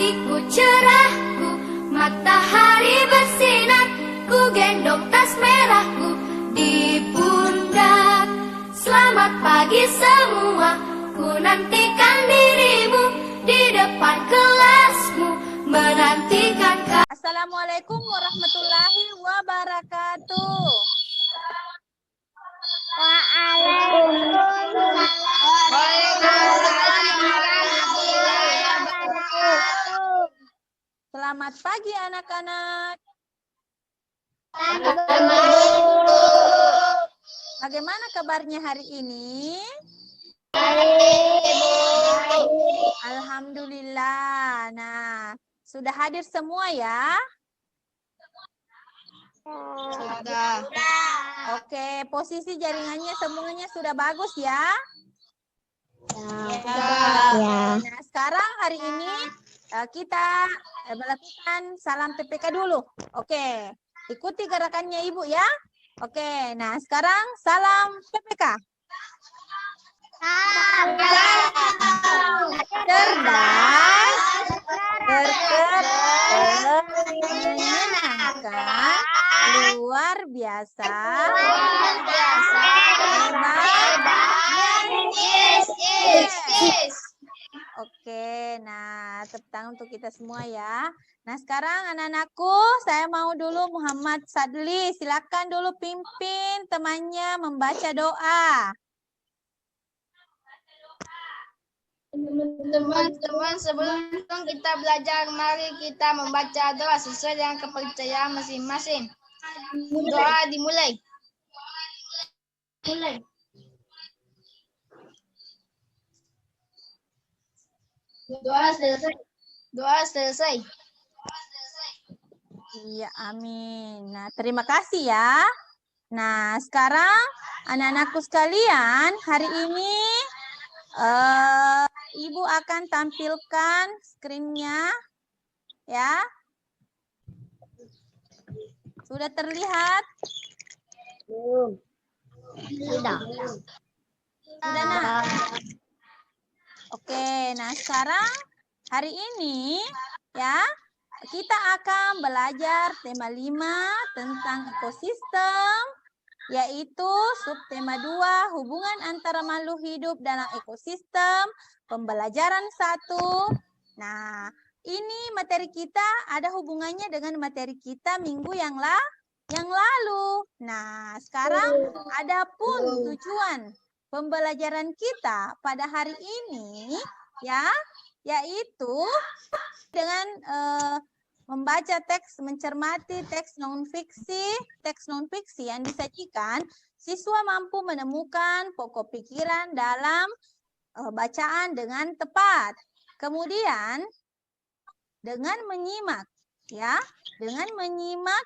hatiku cerahku, matahari bersinar, ku gendong tas merahku di pundak. Selamat pagi semua, ku nantikan dirimu di depan kelasmu, menantikan kau. Assalamualaikum warahmatullahi wabarakatuh. Selamat pagi anak-anak. Bagaimana kabarnya hari ini? Alhamdulillah. Nah, sudah hadir semua ya? Sudah. Oke, posisi jaringannya semuanya sudah bagus ya? Ya. Nah, sekarang hari ini kita melakukan salam PPK dulu. Oke, ikuti gerakannya Ibu ya. Oke, nah sekarang salam PPK. Cerdas, berkenan, menyenangkan, luar biasa, hebat. Oke, nah tepuk tangan untuk kita semua ya. Nah sekarang anak-anakku, saya mau dulu Muhammad Sadli, silakan dulu pimpin temannya membaca doa. Teman-teman, sebelum kita belajar, mari kita membaca doa sesuai dengan kepercayaan masing-masing. Doa dimulai. Doa selesai. Iya, amin. Nah, terima kasih ya. Nah, sekarang anak-anakku sekalian, hari ini Ibu akan tampilkan screen-nya ya. Sudah terlihat? Sudah. Sudah, nah. Oke, nah sekarang hari ini ya kita akan belajar tema 5 tentang ekosistem, yaitu subtema 2 hubungan antara makhluk hidup dalam ekosistem, pembelajaran 1. Nah, ini materi kita ada hubungannya dengan materi kita minggu yang lalu. Nah, sekarang ada pun tujuan pembelajaran kita pada hari ini ya, yaitu dengan membaca teks, mencermati teks non-fiksi. Teks non-fiksi yang disajikan, siswa mampu menemukan pokok pikiran dalam bacaan dengan tepat. Kemudian dengan menyimak ya, dengan menyimak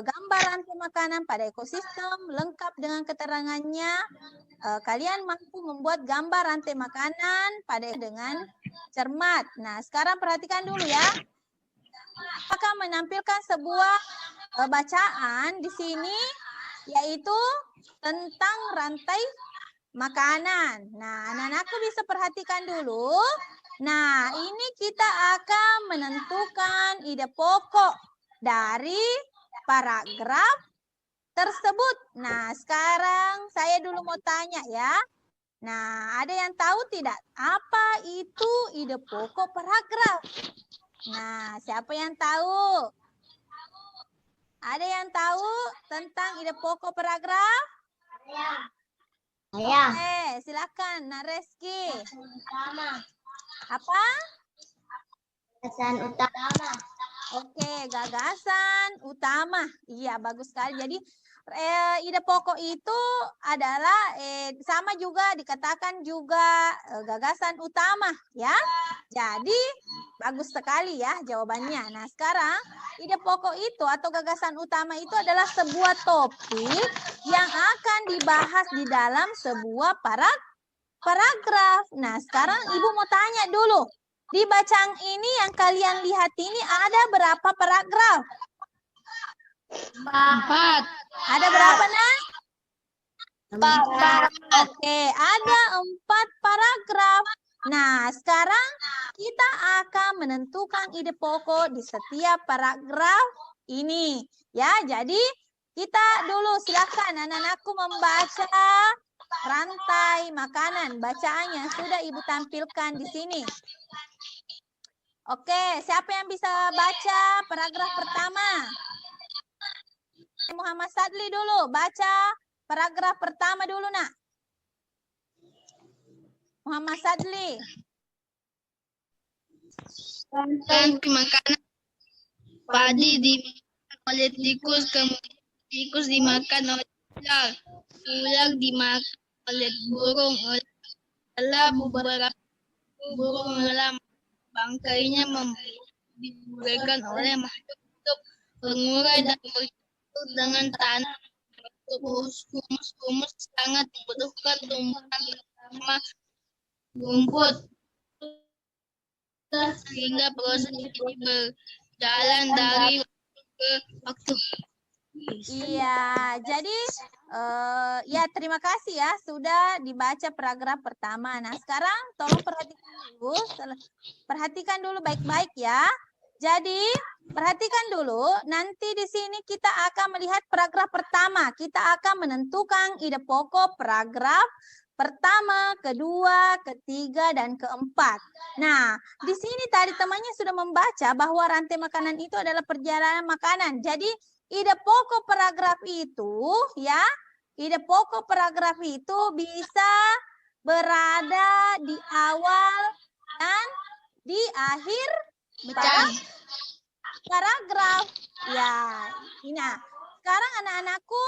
gambar rantai makanan pada ekosistem lengkap dengan keterangannya, kalian mampu membuat gambar rantai makanan pada dengan cermat. Nah, sekarang perhatikan dulu ya. Akan menampilkan sebuah bacaan di sini, yaitu tentang rantai makanan. Nah, anak-anakku bisa perhatikan dulu. Nah, ini kita akan menentukan ide pokok dari paragraf tersebut. Nah, sekarang saya dulu mau tanya ya. Nah, ada yang tahu tidak apa itu ide pokok paragraf? Nah, siapa yang tahu? Ada yang tahu tentang ide pokok paragraf? Saya. Oke, silakan Nareski. Utama. Apa? Gagasan utama. Oke, gagasan utama. Iya, bagus sekali. Jadi ide pokok itu adalah sama juga dikatakan juga gagasan utama ya. Jadi bagus sekali ya jawabannya. Nah, sekarang ide pokok itu atau gagasan utama itu adalah sebuah topik yang akan dibahas di dalam sebuah paragraf. Nah, sekarang Ibu mau tanya dulu. Di bacaan ini yang kalian lihat ini ada berapa paragraf? 4. Ada berapa, Nak? 4. Oke, ada 4 paragraf. Nah, sekarang kita akan menentukan ide pokok di setiap paragraf ini. Ya, jadi kita dulu silakan anak-anakku membaca rantai makanan. Bacaannya sudah Ibu tampilkan di sini. Oke, siapa yang bisa baca paragraf pertama? Muhammad Sadli dulu, baca paragraf pertama dulu, Nak. Muhammad Sadli. Rantai makanan padi dimakan oleh tikus, kemudian tikus dimakan oleh ular, ular dimakan oleh burung, setelah beberapa burung lelah bangkainya diberikan oleh makhluk hidup pengurai dan bercampur dengan tanah. Humus sangat membutuhkan tumbuhan bersama rumput, sehingga proses ini berjalan dari waktu ke waktu. Iya, jadi ya terima kasih ya sudah dibaca paragraf pertama. Nah, sekarang tolong perhatikan dulu baik-baik ya. Jadi, perhatikan dulu, nanti di sini kita akan melihat paragraf pertama. Kita akan menentukan ide pokok paragraf pertama, kedua, ketiga, dan keempat. Nah, di sini tadi temannya sudah membaca bahwa rantai makanan itu adalah perjalanan makanan. Jadi, ide pokok paragraf itu, ya, ide pokok paragraf itu bisa berada di awal dan di akhir paragraf. Ya, nah, sekarang anak-anakku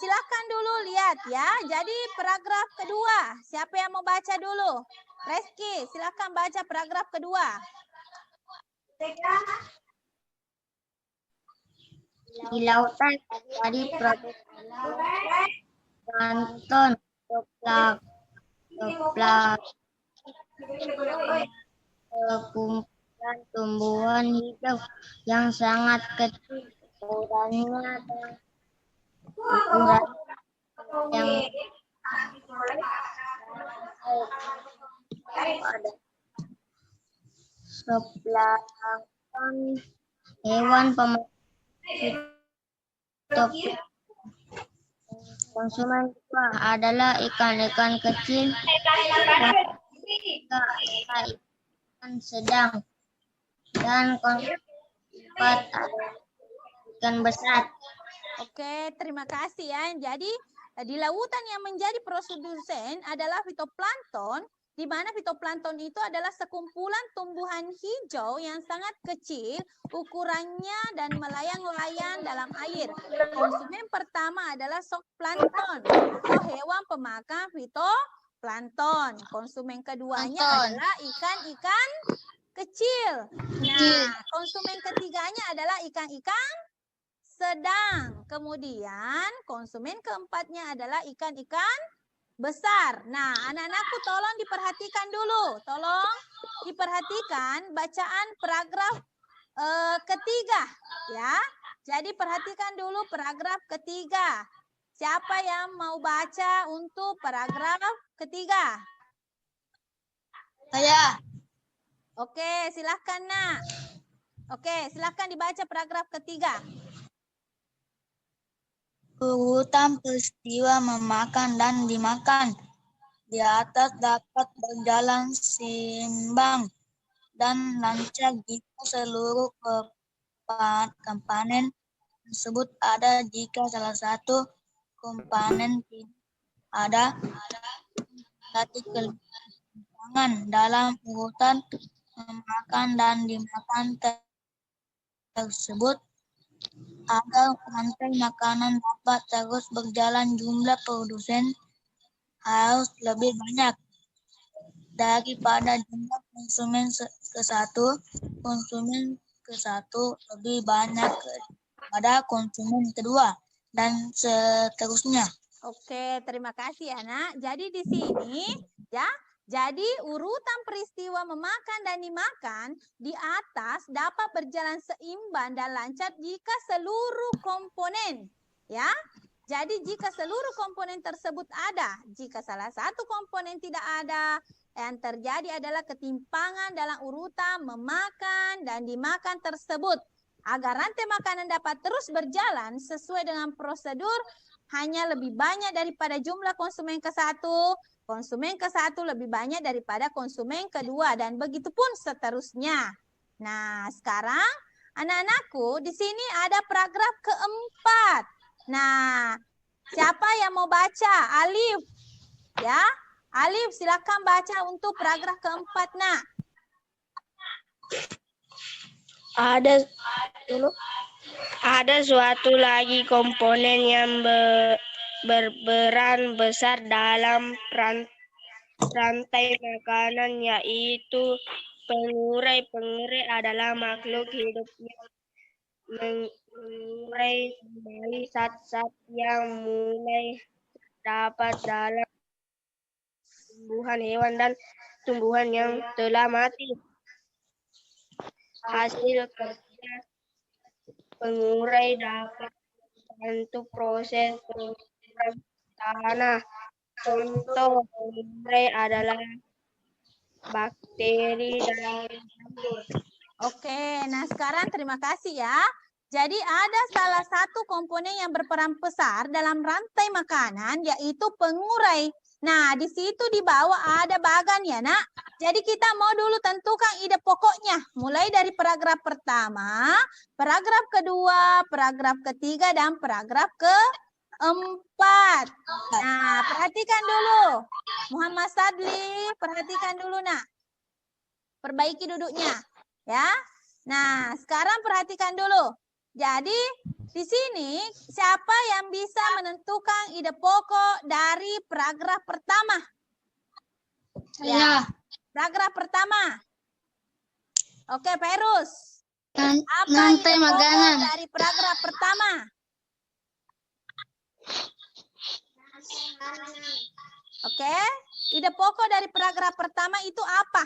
silakan dulu lihat ya. Jadi paragraf kedua, siapa yang mau baca dulu? Reski, silakan baca paragraf kedua. Di lautan terjadi proses plankton, kumpulan tumbuhan hidup yang sangat kecil ukurannya dan ukuran yang pada zooplankton, hewan pemakan konsumen kedua adalah ikan-ikan kecil, ikan sedang, dan konsumen keempat adalah ikan besar. Oke, terima kasih ya. Jadi di lautan yang menjadi produsen adalah fitoplankton, di mana fitoplankton itu adalah sekumpulan tumbuhan hijau yang sangat kecil ukurannya dan melayang-layang dalam air. Konsumen pertama adalah zooplankton atau hewan pemakan fitoplankton. Konsumen keduanya adalah ikan-ikan kecil. Nah, konsumen ketiganya adalah ikan-ikan sedang. Kemudian konsumen keempatnya adalah ikan-ikan besar. Nah, anak-anakku tolong diperhatikan dulu. Tolong diperhatikan bacaan paragraf ketiga ya. Jadi perhatikan dulu paragraf ketiga. Siapa yang mau baca untuk paragraf ketiga? Saya. Oke, silahkan Nak. Oke, silahkan dibaca paragraf ketiga. Urutan peristiwa memakan dan dimakan di atas dapat berjalan seimbang dan lancar jika seluruh komponen tersebut ada. Jika salah satu komponen tidak ada, berarti kelebihan dalam urutan memakan dan dimakan tersebut. Agar rantai makanan dapat terus berjalan, jumlah produsen harus lebih banyak daripada jumlah konsumen ke satu. Konsumen ke satu lebih banyak daripada konsumen kedua, dan seterusnya. Oke, terima kasih ya Nak. Jadi di sini ya, jadi urutan peristiwa memakan dan dimakan di atas dapat berjalan seimbang dan lancar jika seluruh komponen ya. Jadi jika seluruh komponen tersebut ada, jika salah satu komponen tidak ada, yang terjadi adalah ketimpangan dalam urutan memakan dan dimakan tersebut. Agar rantai makanan dapat terus berjalan sesuai dengan prosedur, hanya lebih banyak daripada jumlah konsumen ke-1, konsumen ke-1 lebih banyak daripada konsumen kedua, dan begitu pun seterusnya. Nah, sekarang anak-anakku di sini ada paragraf keempat. Nah, siapa yang mau baca? Alif. Ya, Alif silakan baca untuk paragraf keempat, Nak. Ada suatu lagi komponen yang berperan besar dalam rantai makanan, yaitu pengurai. Pengurai adalah makhluk hidup yang mengurai kembali zat-zat yang mulai terdapat dalam tumbuhan hewan dan tumbuhan yang telah mati. Hasil kerja pengurai dapat membantu proses pengurai tanah. Contoh pengurai adalah bakteri dan jamur. Oke, nah sekarang terima kasih ya. Jadi ada salah satu komponen yang berperan besar dalam rantai makanan, yaitu pengurai. Nah, di situ di bawah ada bagan ya, Nak. Jadi kita mau dulu tentukan ide pokoknya. Mulai dari paragraf pertama, paragraf kedua, paragraf ketiga, dan paragraf keempat. Nah, perhatikan dulu. Muhammad Sadli, perhatikan dulu, Nak. Perbaiki duduknya. Ya. Nah, sekarang perhatikan dulu. Jadi, di sini siapa yang bisa menentukan ide pokok dari paragraf pertama? Saya. Paragraf pertama. Oke, Perus. Apa Rantai ide pokok makanan. dari paragraf pertama? Oke, ide pokok dari paragraf pertama itu apa?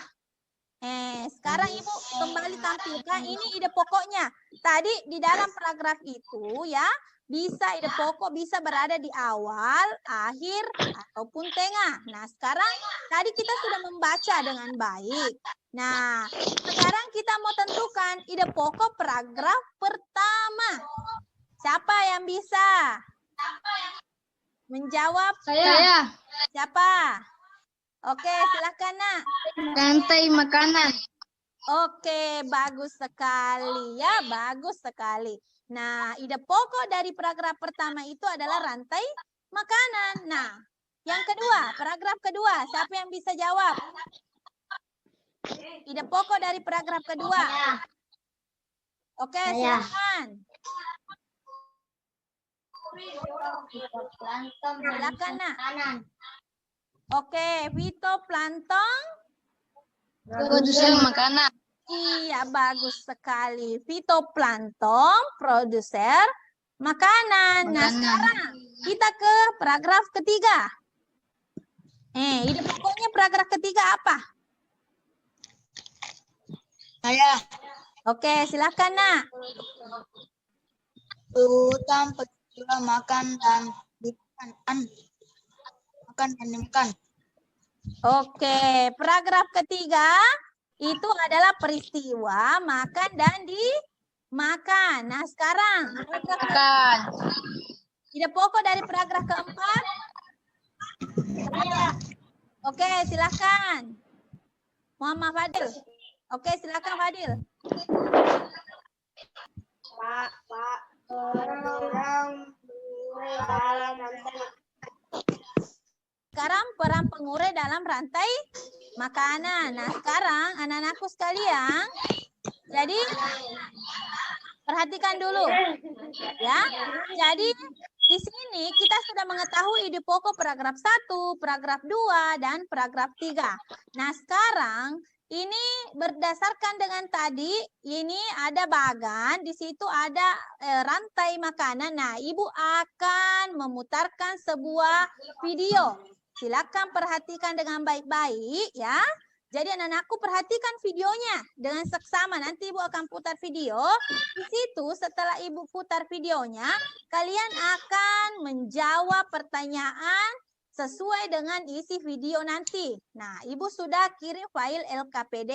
Sekarang Ibu kembali tampilkan ini ide pokoknya. Tadi di dalam paragraf itu ya, bisa ide pokok bisa berada di awal, akhir, ataupun tengah. Nah, sekarang tadi kita sudah membaca dengan baik. Nah, sekarang kita mau tentukan ide pokok paragraf pertama. Siapa yang bisa menjawab? Saya. Siapa? Oke, silakan, Nak. Rantai makanan. Oke, bagus sekali ya, bagus sekali. Nah, ide pokok dari paragraf pertama itu adalah rantai makanan. Nah, yang kedua, paragraf kedua, siapa yang bisa jawab? Ide pokok dari paragraf kedua. Oke, silakan. Silakan, Nak. Oke, fitoplankton. Produsen makanan. Iya, bagus sekali. Fitoplankton, produser makanan. Nah, sekarang kita ke paragraf ketiga. Ide pokoknya paragraf ketiga apa? Saya. Oke, silakan, Nak. Urutan peristiwa makan dan dimakan. Oke, paragraf ketiga itu adalah peristiwa makan dan dimakan. Nah, sekarang ide pokok dari paragraf keempat. Oke, silakan. Muhammad Fadil. Oke, silakan Fadil. Sekarang peran pengurai dalam rantai makanan. Nah, sekarang anak-anakku sekalian, jadi perhatikan dulu ya. Jadi di sini kita sudah mengetahui ide pokok paragraf 1, paragraf 2, dan paragraf 3. Nah, sekarang ini berdasarkan dengan tadi, ini ada bagan, di situ ada rantai makanan. Nah, Ibu akan memutarkan sebuah video. Silakan perhatikan dengan baik-baik ya. Jadi anak-anakku perhatikan videonya dengan seksama. Nanti Ibu akan putar video. Di situ setelah Ibu putar videonya, kalian akan menjawab pertanyaan sesuai dengan isi video nanti. Nah, Ibu sudah kirim file LKPD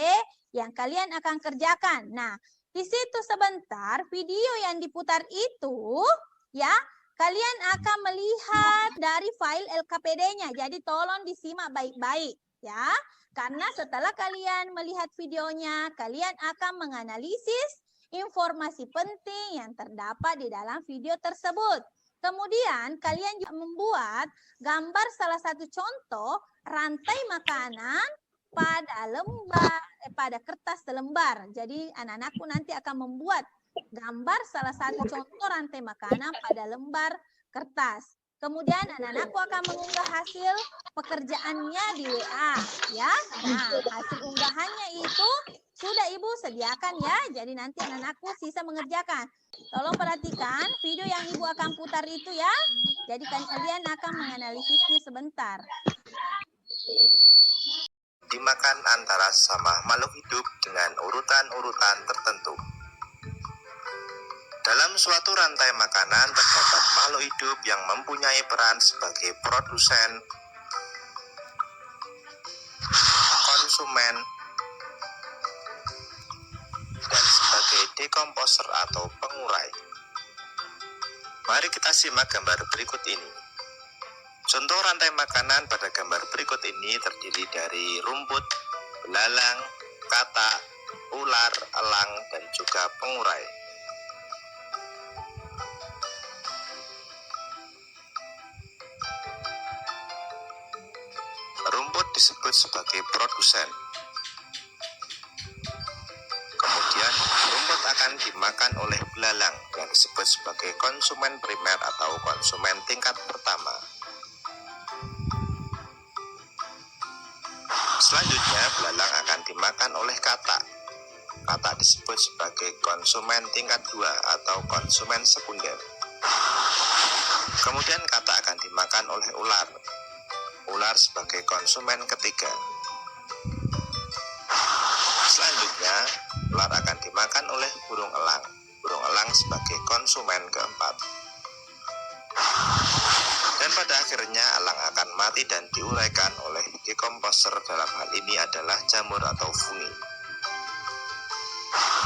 yang kalian akan kerjakan. Nah, di situ sebentar video yang diputar itu ya, kalian akan melihat dari file LKPD-nya. Jadi tolong disimak baik-baik ya. Karena setelah kalian melihat videonya, kalian akan menganalisis informasi penting yang terdapat di dalam video tersebut. Kemudian kalian juga membuat gambar salah satu contoh rantai makanan pada kertas selembar. Jadi anak-anakku nanti akan membuat gambar salah satu contoh rantai makanan pada lembar kertas. Kemudian anak-anakku akan mengunggah hasil pekerjaannya di WA ya. Nah, hasil unggahannya itu sudah Ibu sediakan ya. Jadi nanti anak-anakku sisa mengerjakan. Tolong perhatikan video yang Ibu akan putar itu ya. Jadi kalian akan menganalisisnya sebentar. Dimakan antara sesama makhluk hidup dengan urutan-urutan tertentu. Dalam suatu rantai makanan terdapat makhluk hidup yang mempunyai peran sebagai produsen, konsumen, dan sebagai dekomposer atau pengurai. Mari kita simak gambar berikut ini. Contoh rantai makanan pada gambar berikut ini terdiri dari rumput, belalang, katak, ular, elang, dan juga pengurai. Rumput disebut sebagai produsen. Kemudian rumput akan dimakan oleh belalang yang disebut sebagai konsumen primer atau konsumen tingkat pertama. Selanjutnya belalang akan dimakan oleh katak. Katak disebut sebagai konsumen tingkat 2 atau konsumen sekunder. Kemudian katak akan dimakan oleh ular. Ular sebagai konsumen ketiga. Selanjutnya, ular akan dimakan oleh burung elang. Burung elang sebagai konsumen keempat. Dan pada akhirnya elang akan mati dan diuraikan oleh dekomposer, dalam hal ini adalah jamur atau fungi.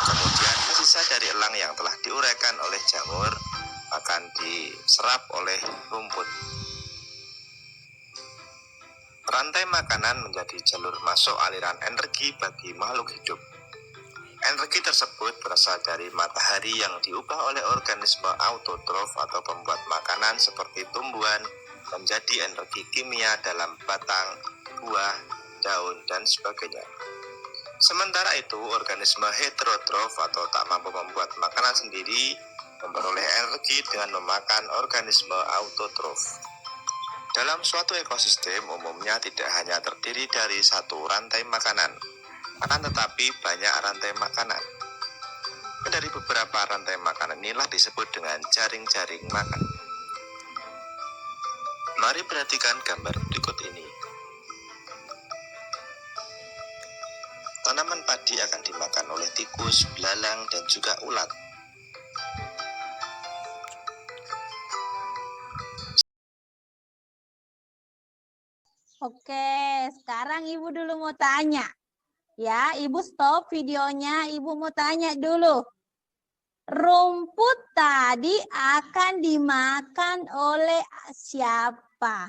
Kemudian sisa dari elang yang telah diuraikan oleh jamur akan diserap oleh rumput. Rantai makanan menjadi jalur masuk aliran energi bagi makhluk hidup. Energi tersebut berasal dari matahari yang diubah oleh organisme autotrof atau pembuat makanan seperti tumbuhan menjadi energi kimia dalam batang, buah, daun, dan sebagainya. Sementara itu, organisme heterotrof atau tak mampu membuat makanan sendiri memperoleh energi dengan memakan organisme autotrof. Dalam suatu ekosistem umumnya tidak hanya terdiri dari satu rantai makanan, akan tetapi banyak rantai makanan. Dari beberapa rantai makanan inilah disebut dengan jaring-jaring makan. Mari perhatikan gambar berikut ini. Tanaman padi akan dimakan oleh tikus, belalang, dan juga ulat. Oke, sekarang Ibu dulu mau tanya. Ya, Ibu stop videonya, Ibu mau tanya dulu. Rumput tadi akan dimakan oleh siapa?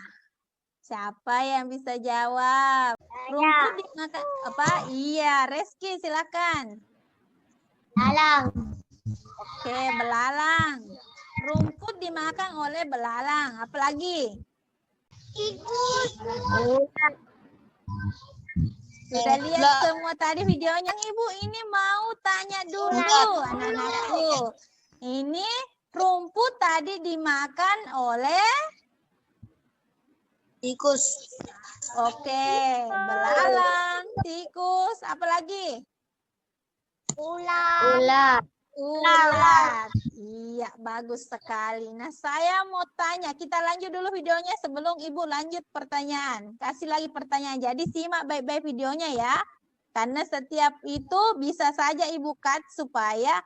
Siapa yang bisa jawab? Rumput dimakan apa? Iya, Reski silakan. Belalang. Oke, belalang. Rumput dimakan oleh belalang. Apalagi? Tikus. Sudah lihat semua tadi videonya. Ibu ini mau tanya dulu anak-anakku. Ini rumput tadi dimakan oleh Tikus. oke, belalang, tikus, apalagi? Ular. Ular. Iya, bagus sekali. Nah, saya mau tanya, kita lanjut dulu videonya sebelum Ibu lanjut pertanyaan. Kasih lagi pertanyaan. Jadi simak baik-baik videonya ya. Karena setiap itu bisa saja Ibu cut supaya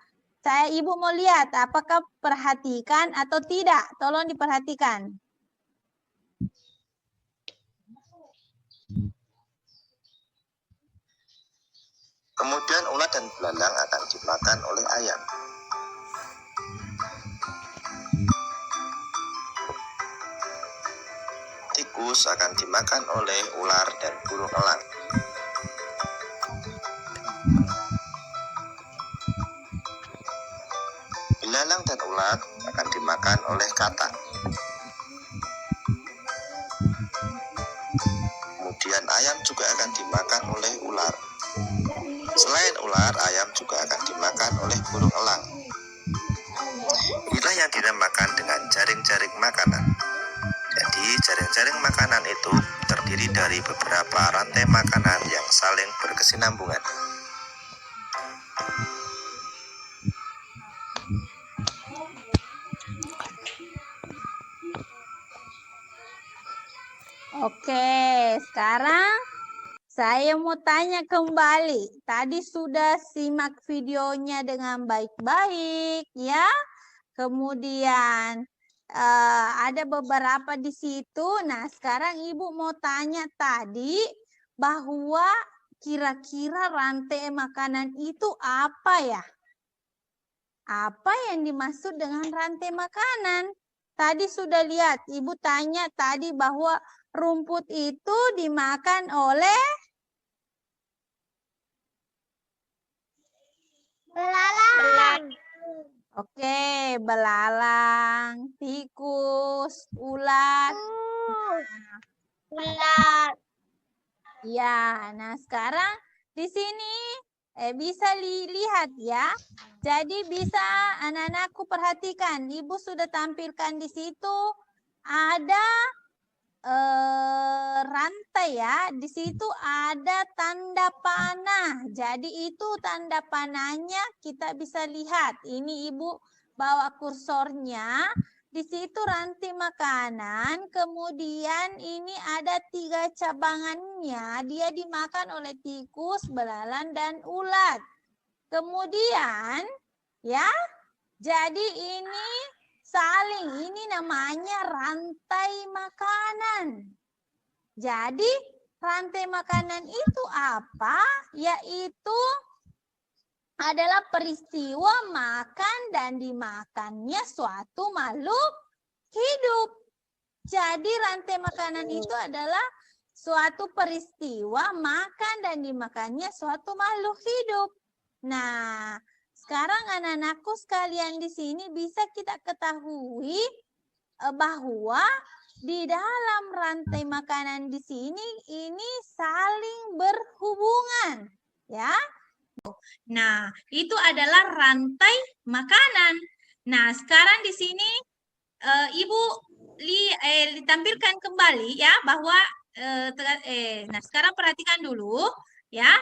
Ibu mau lihat apakah perhatikan atau tidak. Tolong diperhatikan. Kemudian ulat dan belalang akan dimakan oleh ayam. Tikus akan dimakan oleh ular dan burung elang. Belalang dan ulat akan dimakan oleh katak. Kemudian ayam juga akan dimakan oleh ular. Selain ular, ayam juga akan dimakan oleh burung elang. Inilah yang dinamakan dengan jaring-jaring makanan. Jadi, jaring-jaring makanan itu terdiri dari beberapa rantai makanan yang saling berkesinambungan. Oke, sekarang saya mau tanya kembali. Tadi sudah simak videonya dengan baik-baik, ya. Kemudian ada beberapa di situ. Nah, sekarang Ibu mau tanya tadi bahwa kira-kira rantai makanan itu apa ya? Apa yang dimaksud dengan rantai makanan? Tadi sudah lihat, Ibu tanya tadi bahwa rumput itu dimakan oleh Belalang. Oke, belalang, tikus, ulat. Ulat. Ya, nah sekarang di sini bisa lihat ya. Jadi bisa anak-anakku perhatikan, Ibu sudah tampilkan di situ ada rantai ya. Di situ ada tanda panah. Jadi itu tanda panahnya kita bisa lihat. Ini Ibu bawa kursornya. Di situ rantai makanan. Kemudian ini ada 3 cabangannya. Dia dimakan oleh tikus, belalang, dan ulat. Kemudian ya, jadi ini saling, ini namanya rantai makanan. Jadi rantai makanan itu apa? Yaitu adalah peristiwa makan dan dimakannya suatu makhluk hidup. Jadi rantai makanan itu adalah suatu peristiwa makan dan dimakannya suatu makhluk hidup. Nah, sekarang anak-anakku sekalian di sini bisa kita ketahui bahwa di dalam rantai makanan di sini ini saling berhubungan, ya. Nah, itu adalah rantai makanan. Nah, sekarang di sini Ibu ditampilkan kembali ya bahwa nah sekarang perhatikan dulu ya.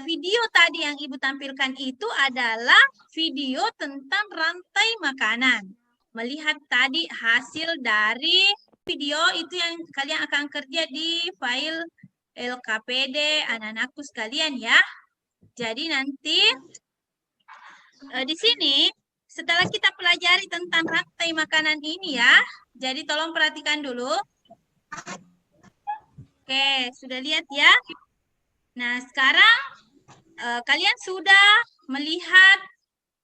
Video tadi yang Ibu tampilkan itu adalah video tentang rantai makanan. Melihat tadi hasil dari video itu yang kalian akan kerja di file LKPD anak-anakku sekalian ya. Jadi nanti di sini setelah kita pelajari tentang rantai makanan ini ya. Jadi tolong perhatikan dulu. Oke, sudah lihat ya. Nah, sekarang kalian sudah melihat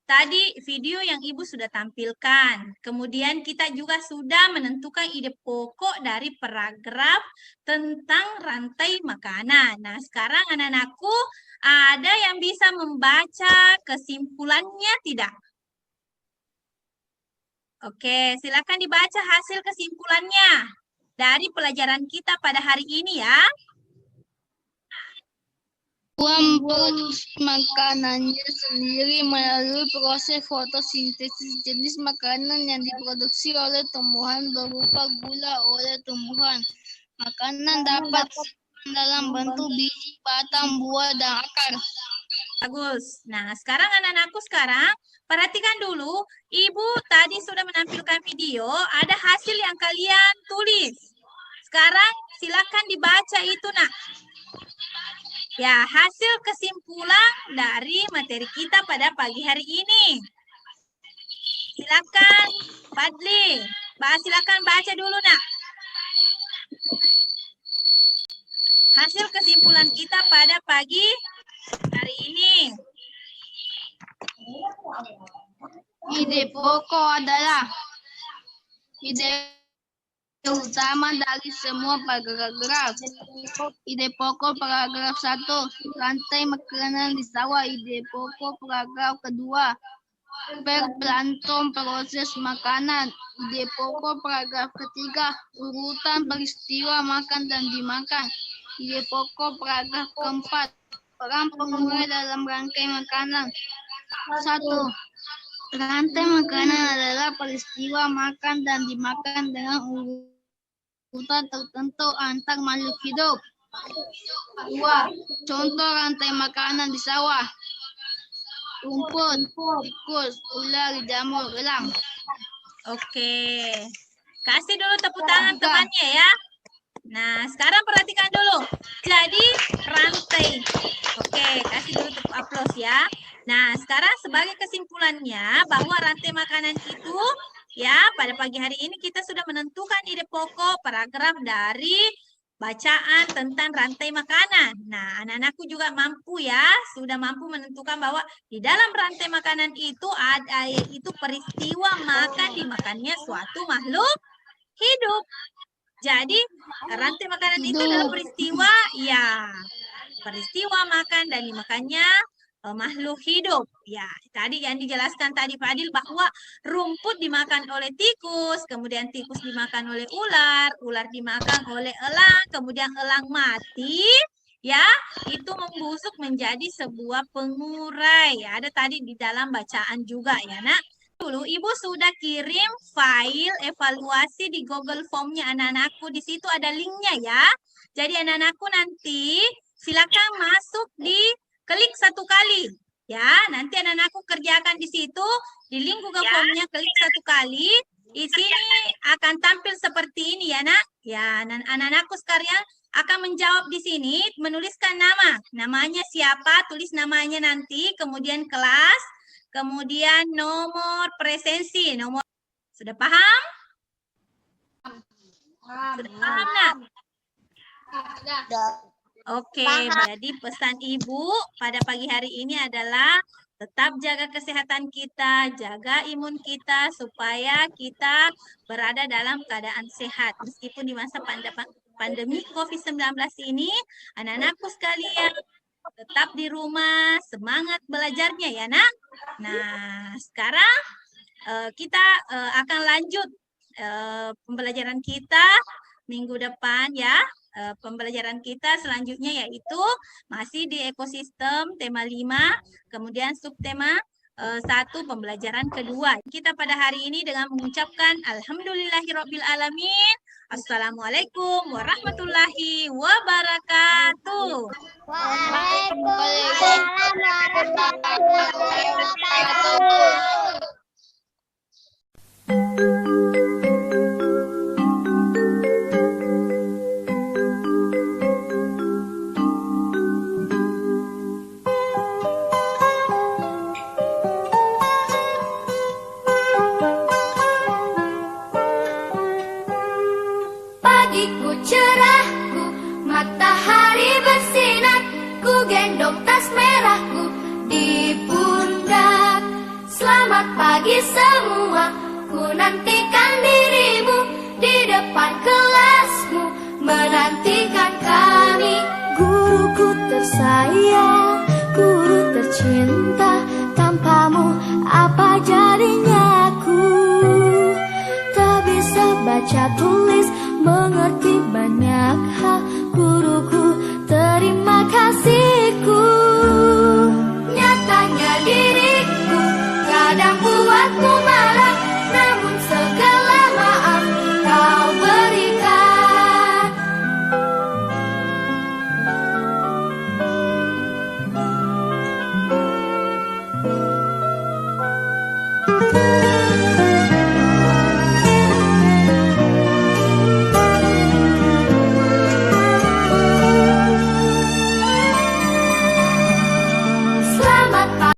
tadi video yang Ibu sudah tampilkan. Kemudian kita juga sudah menentukan ide pokok dari paragraf tentang rantai makanan. Nah, sekarang anak-anakku ada yang bisa membaca kesimpulannya tidak? Oke, silakan dibaca hasil kesimpulannya dari pelajaran kita pada hari ini ya. Memproduksi makanannya sendiri melalui proses fotosintesis. Jenis makanan yang diproduksi oleh tumbuhan berupa gula oleh tumbuhan. Makanan dapat dalam bentuk biji, batang, buah, dan akar. Bagus. Nah, sekarang anak-anakku perhatikan dulu. Ibu tadi sudah menampilkan video, ada hasil yang kalian tulis. Sekarang silakan dibaca itu, Nak. Ya, hasil kesimpulan dari materi kita pada pagi hari ini. Silakan, Fadli. Silakan baca dulu, Nak. Hasil kesimpulan kita pada pagi hari hari ini? Ide pokok adalah ide utama dari semua paragraf. Ide pokok paragraf 1, rantai makanan di sawah. Ide pokok paragraf kedua, berplankton proses makanan. Ide pokok paragraf ketiga, urutan peristiwa makan dan dimakan. Ide pokok paragraf keempat, peran pengurai dalam rangkai makanan. 1. Rantai makanan adalah peristiwa makan dan dimakan dengan urutan tertentu antar makhluk hidup. 2. Contoh rantai makanan di sawah: rumput, tikus, ular, jamur, elang. Oke. Kasih dulu tepuk tangan temannya ya. Nah, sekarang perhatikan dulu. Jadi, rantai. Oke, kasih dulu tepuk aplaus ya. Nah, sekarang sebagai kesimpulannya bahwa rantai makanan itu ya, pada pagi hari ini kita sudah menentukan ide pokok paragraf dari bacaan tentang rantai makanan. Nah, anak-anakku juga mampu ya, sudah mampu menentukan bahwa di dalam rantai makanan itu ada yaitu peristiwa makan dimakannya suatu makhluk hidup. Jadi, rantai makanan itu adalah peristiwa, ya, peristiwa makan dan dimakannya makhluk hidup. Ya, tadi yang dijelaskan tadi Pak Adil bahwa rumput dimakan oleh tikus, kemudian tikus dimakan oleh ular, ular dimakan oleh elang, kemudian elang mati, ya, itu membusuk menjadi sebuah pengurai. Ya, ada tadi di dalam bacaan juga ya, Nak. Dulu Ibu sudah kirim file evaluasi di Google Form-nya anak-anakku. Di situ ada linknya ya. Jadi anak-anakku nanti silakan masuk klik 1 kali. Ya, nanti anak-anakku kerjakan di situ. Di link Google Form-nya klik 1 kali. Di sini akan tampil seperti ini ya, Nak. Ya, anak-anakku sekalian akan menjawab di sini, menuliskan nama. Namanya siapa, tulis namanya nanti, kemudian kelas, kemudian nomor presensi. Sudah paham? Sudah paham, Nak? Oke, jadi pesan Ibu pada pagi hari ini adalah tetap jaga kesehatan kita, jaga imun kita, supaya kita berada dalam keadaan sehat. Meskipun di masa pandemi COVID-19 ini, anak-anakku sekalian, tetap di rumah, semangat belajarnya ya, Nak. Nah, sekarang kita akan lanjut pembelajaran kita minggu depan ya. Pembelajaran kita selanjutnya yaitu masih di ekosistem tema 5, kemudian subtema 1 pembelajaran kedua. Kita pada hari ini dengan mengucapkan alhamdulillahirobbilalamin. Assalamualaikum warahmatullahi wabarakatuh. Waalaikumsalam warahmatullahi wabarakatuh. Pagiku cerahku, matahari bersinar, ku gendong tas merahku di pundak. Selamat pagi semua, ku nantikan dirimu di depan kelasmu, menantikan kami. Guruku tersayang, guru tercinta, tanpamu apa jadinya aku? Tak bisa baca tulis, mengerti banyak hal. Guruku terima kasih.